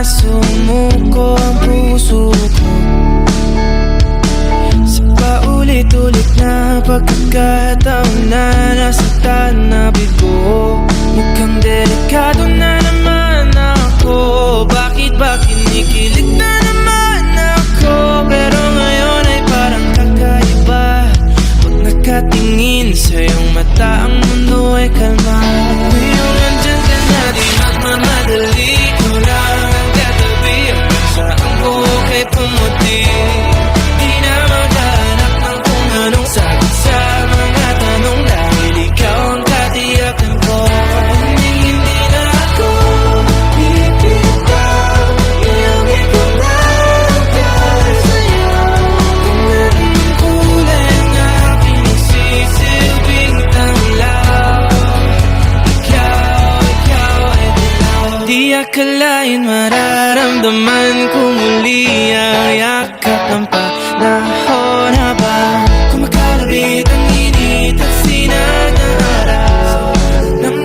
sumuko ang puso ko sa paulit-ulit na pagkakataon na nasaktan na bigo. Mukhang delikado na naman ako. Bakit ba kinikilig na naman ako? Pero ngayon ay parang kakaiba. Pag nakatingin sa iyong mata, ang mundo ay kalma. Ngayong andyan ka na, di magmamadali. Ikaw lang ang katabi, hanggang saan buhok ay pumuti. Di na maghanap ng kung anong sagot sa mga tanong, dahil ikaw ang katiyakan ko. Hindi na ako bibitaw, iyong ikaw lang para sa'yo. Kung anong kulay ang aking nagsisilbing tanglaw, ikaw ay dilaw. Di akalain mararamdaman ko muli ang yakap ng panahon habang kumakalabit ang init at sinag ng araw ng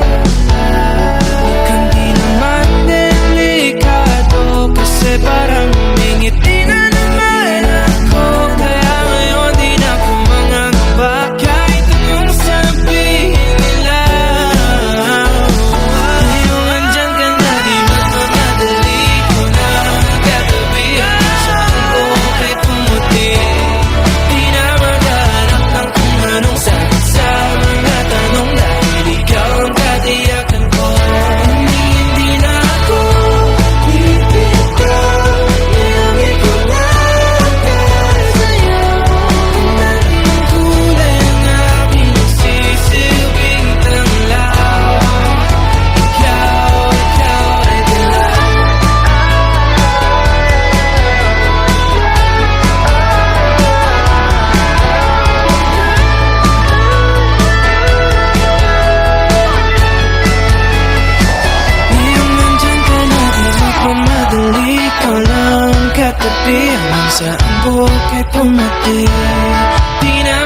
mukhang di naman delikado, kasi parang umingiti na naman ako. Kaya ngayon di na ako mangangamba kahit anong sabihin nila. Ngayong andyan ka na, di magmamadali. Ikaw na ang katabi, hanggang saan buhok ay pumuti. Di na maghanap ng kung anong sagot sa mga tanong, dahil ikaw ang katiyakan ko. Hindi na ako bibitaw, iyong ikaw lang para sa'yo. Kung anong kulay ang aking nagsisilbing tanglaw, ikaw ay dilaw. Ngayong nandyan ka na, di magmamadali. Ikaw lang ang katabi, hanggang saan buhok ay pumuti. Di na